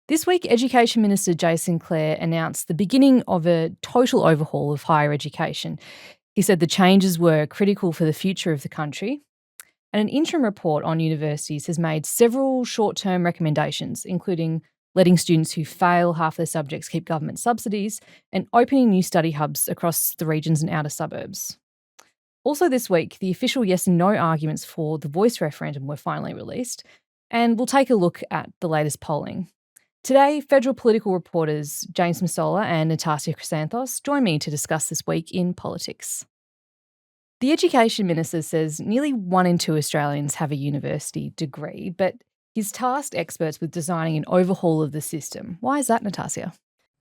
This week, Education Minister Jason Clare announced the beginning of a total overhaul of higher education. He said the changes were critical for the future of the country. And an interim report on universities has made several short-term recommendations, including letting students who fail half their subjects keep government subsidies and opening new study hubs across the regions and outer suburbs. Also this week, the official yes and no arguments for the Voice referendum were finally released, and we'll take a look at the latest polling. Today, federal political reporters James Masola and Natassia Chrysanthos join me to discuss this week in politics. The Education Minister says nearly 1 in 2 Australians have a university degree, but he's tasked experts with designing an overhaul of the system. Why is that, Natassia?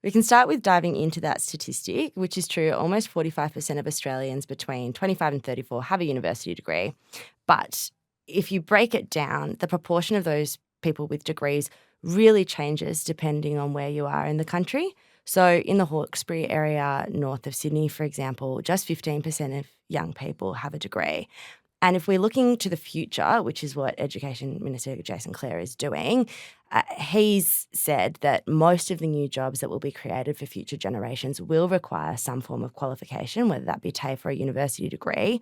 We can start with diving into that statistic, which is true. Almost 45% of Australians between 25 and 34 have a university degree. But if you break it down, the proportion of those people with degrees really changes depending on where you are in the country. So in the Hawkesbury area north of Sydney, for example, just 15% of young people have a degree. And if we're looking to the future, which is what Education Minister Jason Clare is doing, he's said that most of the new jobs that will be created for future generations will require some form of qualification, whether that be TAFE or a university degree.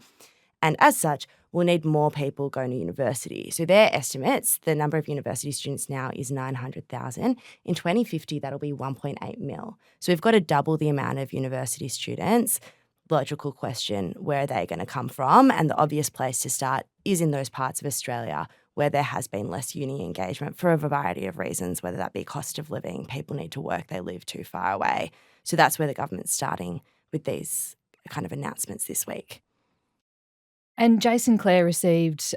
And as such, we'll need more people going to university. So their estimates, the number of university students now is 900,000. In 2050, that'll be 1.8 mil. So we've got to double the amount of university students. Logical question, where are they going to come from? And the obvious place to start is in those parts of Australia where there has been less uni engagement for a variety of reasons, whether that be cost of living, people need to work, they live too far away. So that's where the government's starting with these kind of announcements this week. And Jason Clare received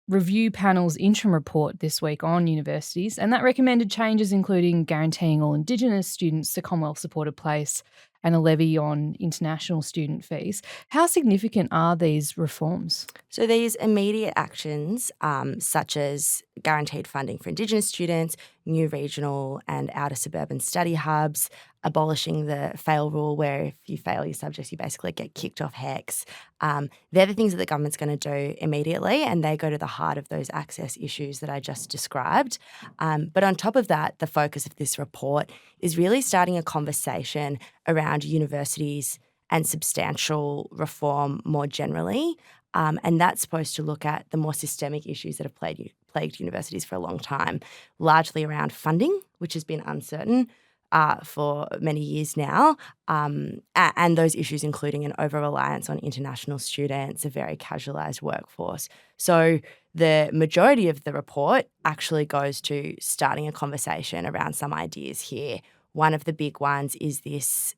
Review Panel's interim report this week on universities, and that recommended changes including guaranteeing all Indigenous students a Commonwealth-supported place and a levy on international student fees. How significant are these reforms? So these immediate actions, such as guaranteed funding for Indigenous students, new regional and outer suburban study hubs, abolishing the fail rule where if you fail your subjects, you basically get kicked off HECS. They're the things that the government's going to do immediately, and they go to the heart of those access issues that I just described. But on top of that, the focus of this report is really starting a conversation around universities and substantial reform more generally. And that's supposed to look at the more systemic issues that have plagued universities for a long time, largely around funding, which has been uncertain for many years now, and those issues including an over-reliance on international students, a very casualised workforce. So the majority of the report actually goes to starting a conversation around some ideas here. One of the big ones is this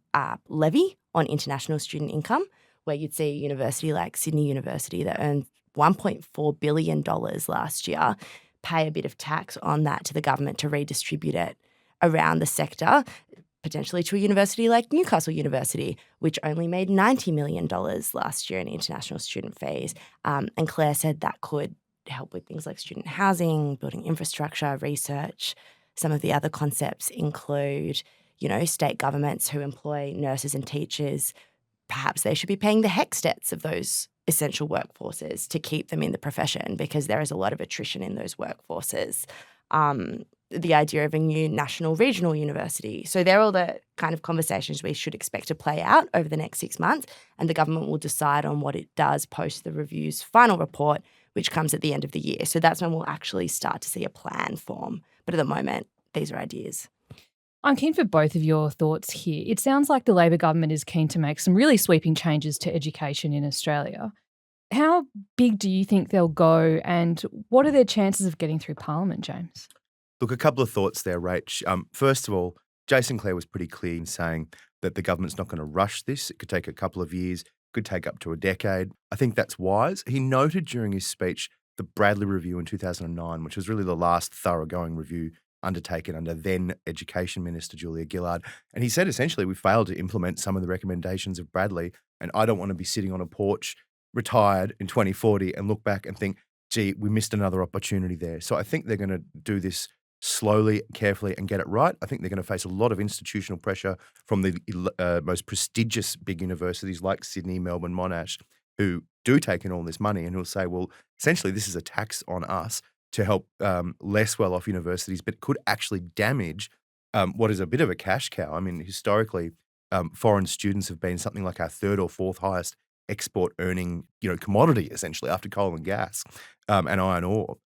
levy on international student income, where you'd see a university like Sydney University that earned $1.4 billion last year, pay a bit of tax on that to the government to redistribute it around the sector, potentially to a university like Newcastle University, which only made $90 million last year in international student fees. And Claire said that could help with things like student housing, building infrastructure, research. Some of the other concepts include, state governments who employ nurses and teachers. Perhaps they should be paying the HECS debts of those essential workforces to keep them in the profession, because there is a lot of attrition in those workforces. The idea of a new national regional university. So they're all the kind of conversations we should expect to play out over the next 6 months, and the government will decide on what it does post the review's final report, which comes at the end of the year. So that's when we'll actually start to see a plan form. But at the moment, these are ideas. I'm keen for both of your thoughts here. It sounds like the Labor government is keen to make some really sweeping changes to education in Australia. How big do you think they'll go, and what are their chances of getting through Parliament, James? Look, a couple of thoughts there, Rach. First of all, Jason Clare was pretty clear in saying that the government's not going to rush this. It could take a couple of years, could take up to a decade. I think that's wise. He noted during his speech the Bradley Review in 2009, which was really the last thoroughgoing review undertaken under then Education Minister Julia Gillard. And he said essentially we failed to implement some of the recommendations of Bradley, and I don't want to be sitting on a porch retired in 2040 and look back and think, gee, we missed another opportunity there. So I think they're going to do this slowly, carefully, and get it right. I think they're going to face a lot of institutional pressure from the most prestigious big universities like Sydney, Melbourne, Monash, who do take in all this money and who'll say, well, essentially this is a tax on us to help less well-off universities, but could actually damage what is a bit of a cash cow. I mean, historically, foreign students have been something like our third or fourth highest export earning, commodity essentially after coal and gas and iron ore.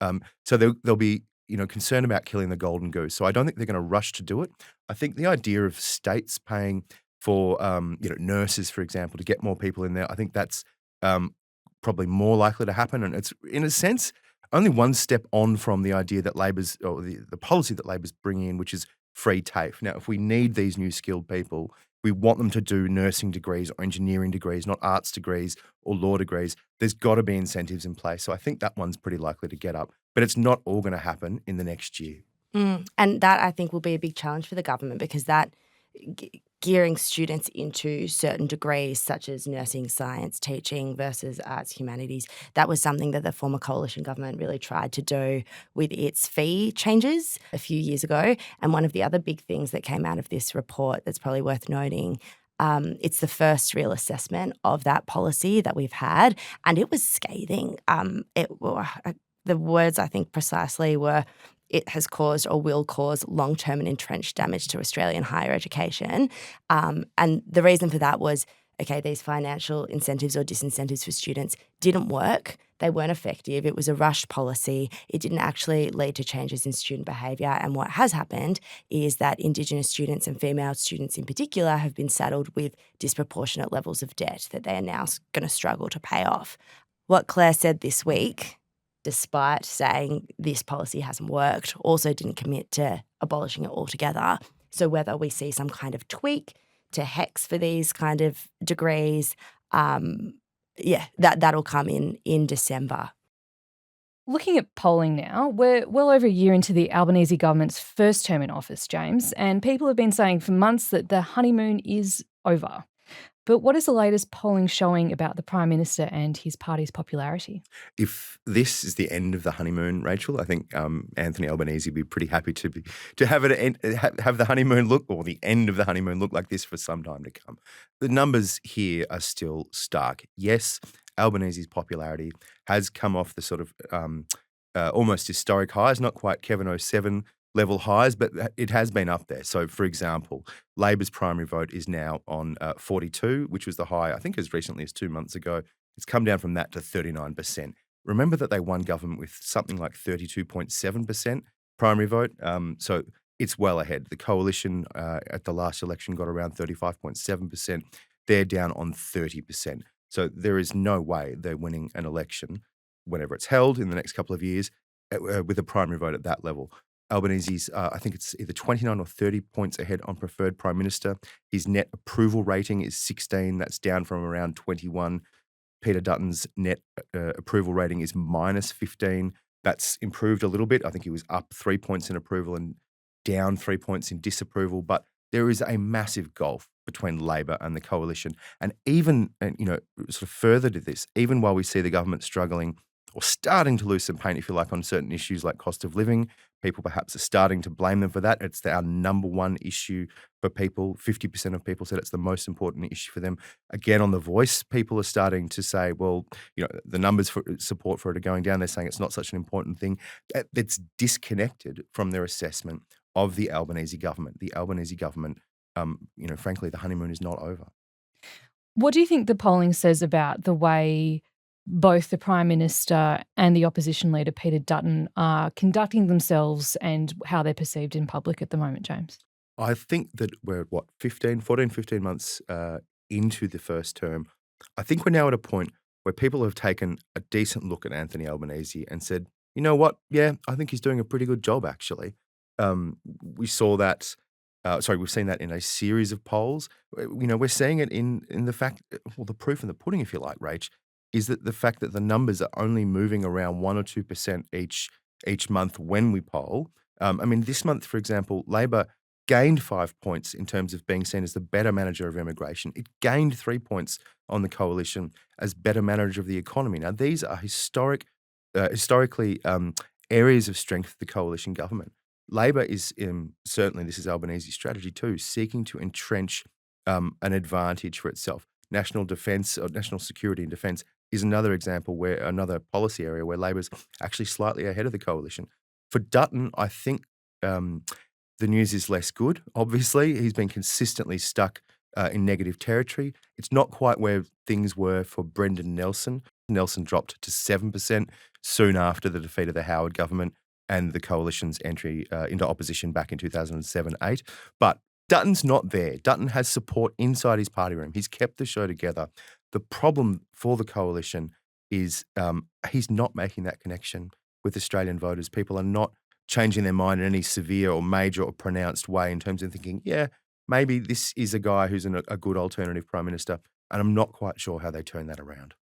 So they'll be, concerned about killing the golden goose. So I don't think they're going to rush to do it. I think the idea of states paying for, nurses, for example, to get more people in there, I think that's probably more likely to happen. And it's, in a sense, only one step on from the idea that Labor's, or the policy that Labor's bringing in, which is free TAFE. Now, if we need these new skilled people, we want them to do nursing degrees or engineering degrees, not arts degrees or law degrees. There's got to be incentives in place. So I think that one's pretty likely to get up. But it's not all going to happen in the next year. And that, I think, will be a big challenge for the government, because that gearing students into certain degrees such as nursing, science, teaching versus arts, humanities, that was something that the former coalition government really tried to do with its fee changes a few years ago. And one of the other big things that came out of this report that's probably worth noting, it's the first real assessment of that policy that we've had, and it was scathing. The words, I think, precisely were, it has caused or will cause long-term and entrenched damage to Australian higher education. And the reason for that was, okay, these financial incentives or disincentives for students didn't work. They weren't effective. It was a rushed policy. It didn't actually lead to changes in student behaviour. And what has happened is that Indigenous students and female students in particular have been saddled with disproportionate levels of debt that they are now going to struggle to pay off. What Claire said this week, despite saying this policy hasn't worked, also didn't commit to abolishing it altogether. So whether we see some kind of tweak to HECS for these kind of degrees, that'll come in December. Looking at polling now, we're well over a year into the Albanese government's first term in office, James, and people have been saying for months that the honeymoon is over. But what is the latest polling showing about the Prime Minister and his party's popularity? If this is the end of the honeymoon, Rachel, I think Anthony Albanese would be pretty happy to have the honeymoon look, or the end of the honeymoon look like this for some time to come. The numbers here are still stark. Yes, Albanese's popularity has come off the sort of almost historic highs, not quite Kevin 07 level highs, but it has been up there. So, for example, Labor's primary vote is now on 42, which was the high, I think, as recently as 2 months ago. It's come down from that to 39%. Remember that they won government with something like 32.7% primary vote. So it's well ahead. The coalition at the last election got around 35.7%. They're down on 30%. So there is no way they're winning an election, whenever it's held in the next couple of years, with a primary vote at that level. Albanese's, I think it's either 29 or 30 points ahead on preferred Prime Minister. His net approval rating is 16. That's down from around 21. Peter Dutton's net approval rating is minus 15. That's improved a little bit. I think he was up 3 points in approval and down 3 points in disapproval. But there is a massive gulf between Labor and the coalition. And even, sort of further to this, even while we see the government struggling or starting to lose some paint, if you like, on certain issues like cost of living, people perhaps are starting to blame them for that. It's our number one issue for people. 50% of people said it's the most important issue for them. Again, on The Voice, people are starting to say, well, the numbers for support for it are going down. They're saying it's not such an important thing. It's disconnected from their assessment of the Albanese government. The Albanese government, frankly, the honeymoon is not over. What do you think the polling says about the way both the Prime Minister and the opposition leader, Peter Dutton, are conducting themselves and how they're perceived in public at the moment, James? I think that we're, 15 months into the first term. I think we're now at a point where people have taken a decent look at Anthony Albanese and said, you know what, yeah, I think he's doing a pretty good job, actually. We've seen that in a series of polls. We're seeing it in the fact, the proof in the pudding, if you like, Rach, is that the fact that the numbers are only moving around 1 or 2% each month when we poll. This month, for example, Labor gained 5 points in terms of being seen as the better manager of immigration. It gained 3 points on the coalition as better manager of the economy. Now, these are historically areas of strength for the coalition government. Labor is, certainly this is Albanese's strategy too, seeking to entrench an advantage for itself. National defence or national security and defence is another example where another policy area where Labor's actually slightly ahead of the coalition. For Dutton, I think the news is less good, obviously. He's been consistently stuck in negative territory. It's not quite where things were for Brendan Nelson. Nelson dropped to 7% soon after the defeat of the Howard government and the coalition's entry into opposition back in 2007-8. But Dutton's not there. Dutton has support inside his party room. He's kept the show together. The problem for the coalition is he's not making that connection with Australian voters. People are not changing their mind in any severe or major or pronounced way in terms of thinking, yeah, maybe this is a guy who's a good alternative Prime Minister. And I'm not quite sure how they turn that around.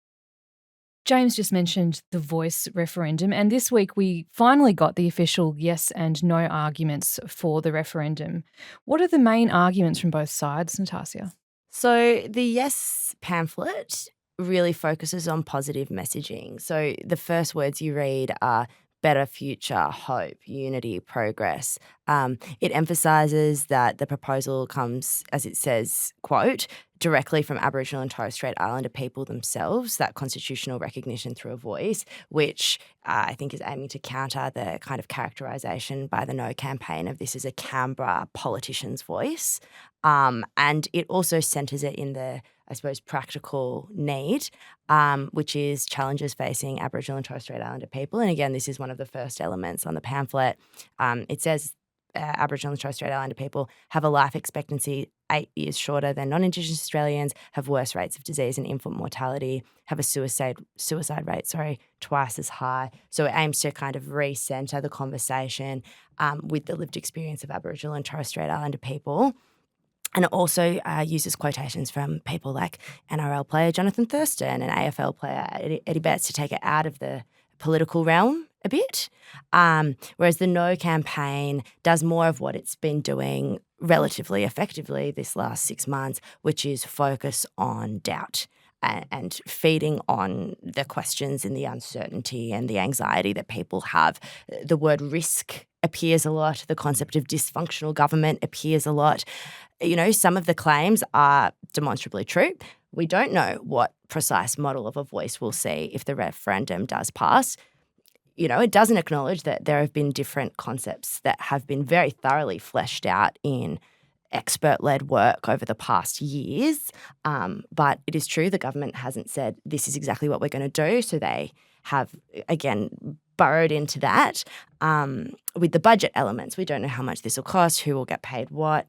James just mentioned the Voice referendum, and this week we finally got the official yes and no arguments for the referendum. What are the main arguments from both sides, Natasha? So the yes pamphlet really focuses on positive messaging. So the first words you read are better future, hope, unity, progress. It emphasises that the proposal comes, as it says, quote, directly from Aboriginal and Torres Strait Islander people themselves, that constitutional recognition through a voice, which I think is aiming to counter the kind of characterisation by the No campaign of this as a Canberra politician's voice. And it also centres it in the, I suppose, practical need, which is challenges facing Aboriginal and Torres Strait Islander people. And again, this is one of the first elements on the pamphlet. It says Aboriginal and Torres Strait Islander people have a life expectancy 8 years shorter than non-Indigenous Australians, have worse rates of disease and infant mortality, have a suicide rate, twice as high. So it aims to kind of recenter the conversation with the lived experience of Aboriginal and Torres Strait Islander people. And it also uses quotations from people like NRL player Jonathan Thurston and AFL player Eddie Betts to take it out of the political realm a bit, whereas the No campaign does more of what it's been doing relatively effectively this last 6 months, which is focus on doubt and feeding on the questions and the uncertainty and the anxiety that people have. The word risk appears a lot. The concept of dysfunctional government appears a lot. You know, some of the claims are demonstrably true. We don't know what precise model of a voice we'll see if the referendum does pass. You know, it doesn't acknowledge that there have been different concepts that have been very thoroughly fleshed out in expert-led work over the past years. But it is true the government hasn't said this is exactly what we're going to do. So they have, again, burrowed into that. With the budget elements, we don't know how much this will cost, who will get paid what.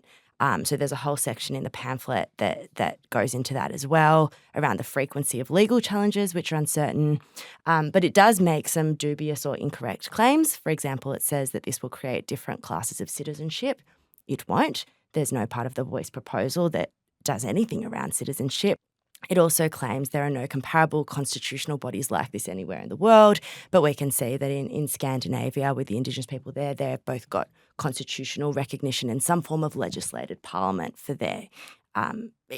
So there's a whole section in the pamphlet that goes into that as well, around the frequency of legal challenges, which are uncertain. But it does make some dubious or incorrect claims. For example, it says that this will create different classes of citizenship. It won't. There's no part of the Voice proposal that does anything around citizenship. It also claims there are no comparable constitutional bodies like this anywhere in the world, but we can see that in Scandinavia, with the Indigenous people there, they've both got constitutional recognition and some form of legislated parliament for their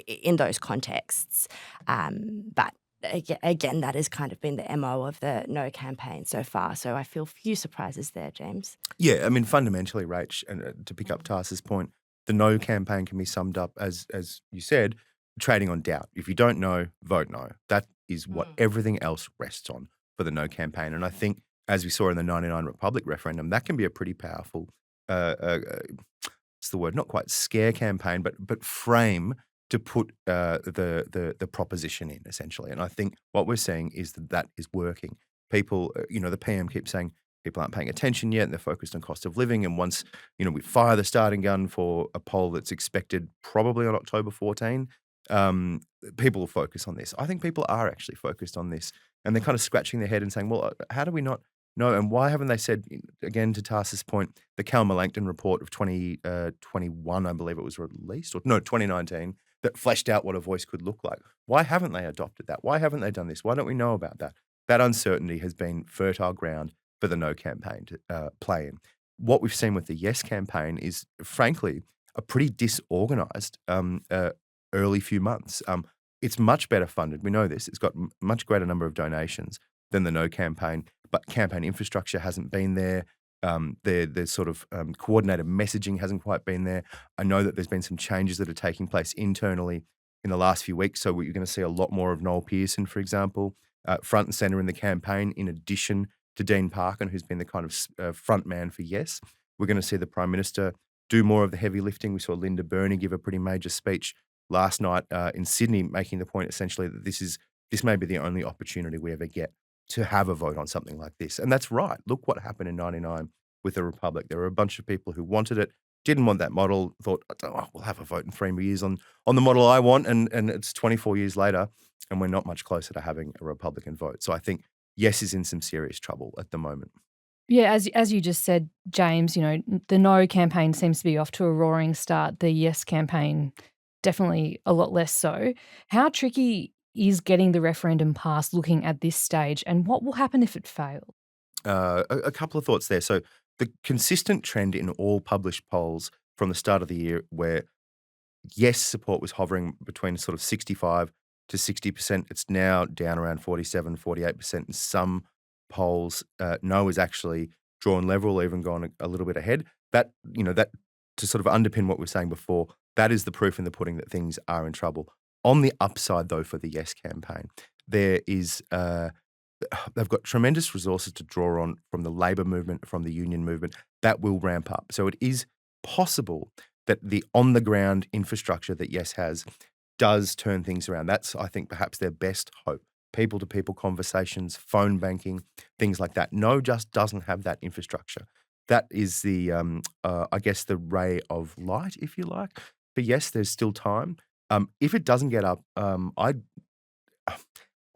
in those contexts. But again, that has kind of been the MO of the No campaign so far. So I feel few surprises there, James. Yeah, I mean, fundamentally, Rach, and to pick up Tars's point, the No campaign can be summed up as you said, trading on doubt. If you don't know, vote no. That is what everything else rests on for the No campaign. And I think, as we saw in the 99 Republic referendum, that can be a pretty powerful, what's the word? Not quite scare campaign, but frame to put the proposition in, essentially. And I think what we're seeing is that is working. People, the PM keeps saying people aren't paying attention yet and they're focused on cost of living. And once, we fire the starting gun for a poll that's expected probably on October 14, people will focus on this. I think people are actually focused on this, and they're kind of scratching their head and saying, well, how do we not know? And why haven't they said, again, to Tars's point, the Calma Langton report of 2021, I believe it was released, 2019, that fleshed out what a voice could look like. Why haven't they adopted that? Why haven't they done this? Why don't we know about that? That uncertainty has been fertile ground for the No campaign to play in. What we've seen with the Yes campaign is, frankly, a pretty disorganised early few months. It's much better funded. We know this. It's got much greater number of donations than the No campaign, but campaign infrastructure hasn't been there. The sort of coordinated messaging hasn't quite been there. I know that there's been some changes that are taking place internally in the last few weeks, so you're going to see a lot more of Noel Pearson, for example, front and centre in the campaign, in addition to Dean Parkin, who's been the kind of front man for Yes. We're going to see the Prime Minister do more of the heavy lifting. We saw Linda Burney give a pretty major speech last night in Sydney, making the point essentially that this may be the only opportunity we ever get to have a vote on something like this. And that's right. Look what happened in 99 with the Republic. There were a bunch of people who wanted it, didn't want that model, thought, oh, we'll have a vote in 3 more years on the model I want. And it's 24 years later, and we're not much closer to having a Republican vote. So I think Yes is in some serious trouble at the moment. Yeah, as you just said, James, the No campaign seems to be off to a roaring start. The Yes campaign, definitely a lot less so. How tricky is getting the referendum passed looking at this stage, and what will happen if it fails? A couple of thoughts there. So the consistent trend in all published polls from the start of the year where Yes support was hovering between sort of 65 to 60%. It's now down around 47, 48%. In some polls, No is actually drawn level, even gone a little bit ahead. That to sort of underpin what we were saying before, that is the proof in the pudding that things are in trouble. On the upside, though, for the Yes campaign, there is they've got tremendous resources to draw on from the Labor movement, from the union movement. That will ramp up. So it is possible that the on-the-ground infrastructure that Yes has does turn things around. That's, I think, perhaps their best hope. People-to-people conversations, phone banking, things like that. No just doesn't have that infrastructure. That is the, I guess, the ray of light, if you like. But yes, there's still time. If it doesn't get up, I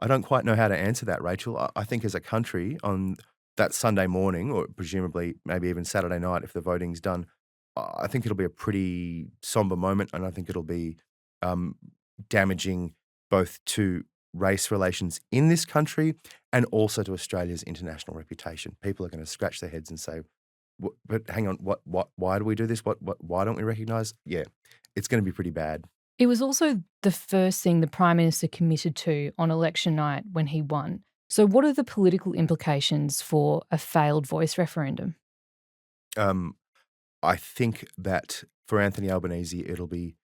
don't quite know how to answer that, Rachel. I think as a country on that Sunday morning, or presumably maybe even Saturday night if the voting's done, I think it'll be a pretty somber moment, and I think it'll be damaging both to race relations in this country and also to Australia's international reputation. People are going to scratch their heads and say, but hang on, why do we do this? Why don't we recognise? Yeah, it's going to be pretty bad. It was also the first thing the Prime Minister committed to on election night when he won. So what are the political implications for a failed Voice referendum? I think that for Anthony Albanese, it'll be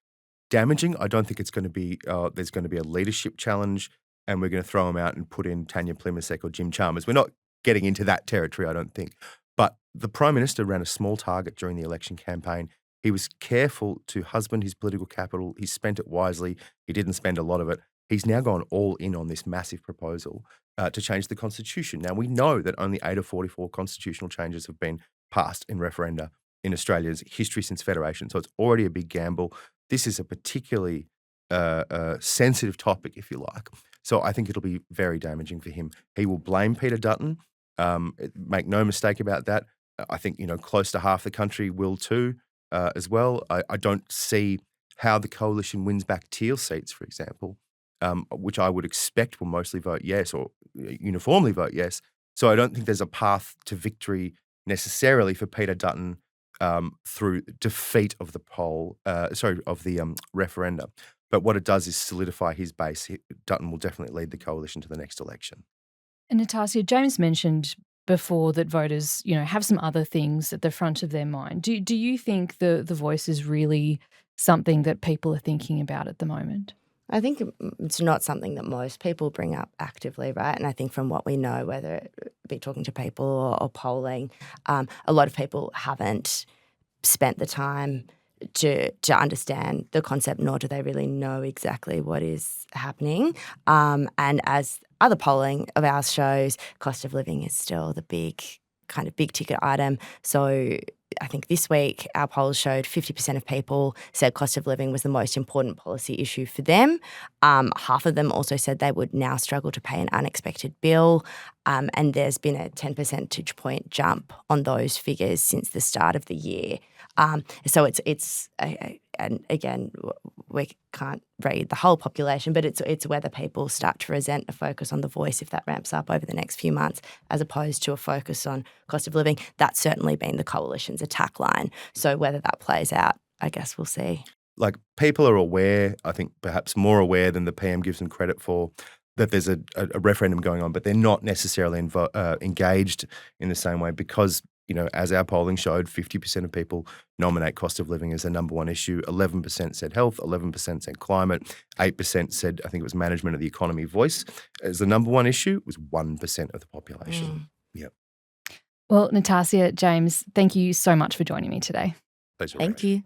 damaging. I don't think it's going to be, there's going to be a leadership challenge and we're going to throw him out and put in Tanya Plibersek or Jim Chalmers. We're not getting into that territory, I don't think. But the Prime Minister ran a small target during the election campaign. He was careful to husband his political capital. He spent it wisely. He didn't spend a lot of it. He's now gone all in on this massive proposal to change the Constitution. Now, we know that only 8 of 44 constitutional changes have been passed in referenda in Australia's history since Federation. So it's already a big gamble. This is a particularly sensitive topic, if you like. So I think it'll be very damaging for him. He will blame Peter Dutton. Make no mistake about that. I think, close to half the country will too as well. I don't see how the coalition wins back Teal seats, for example, which I would expect will mostly vote yes or uniformly vote yes. So I don't think there's a path to victory necessarily for Peter Dutton through defeat of the referenda. But what it does is solidify his base. Dutton will definitely lead the coalition to the next election. And Natassia, James mentioned before that voters, have some other things at the front of their mind. Do you think the Voice is really something that people are thinking about at the moment? I think it's not something that most people bring up actively, right? And I think from what we know, whether it be talking to people or polling, a lot of people haven't spent the time to understand the concept, nor do they really know exactly what is happening. And as other polling of ours shows, cost of living is still the big ticket item. So I think this week our polls showed 50% of people said cost of living was the most important policy issue for them. Half of them also said they would now struggle to pay an unexpected bill. And there's been a 10 percentage point jump on those figures since the start of the year. So it's and again, we can't read the whole population, but it's whether people start to resent a focus on the Voice if that ramps up over the next few months, as opposed to a focus on cost of living. That's certainly been the coalition's attack line. So whether that plays out, I guess we'll see. Like, people are aware, I think perhaps more aware than the PM gives them credit for, that there's a referendum going on, but they're not necessarily engaged in the same way because as our polling showed, 50% of people nominate cost of living as their number one issue. 11% said health, 11% said climate, 8% said, I think it was management of the economy voice as the number one issue. It was 1% of the population. Yep. Well, Natassia, James, thank you so much for joining me today. Pleasure, Thank Rach. you.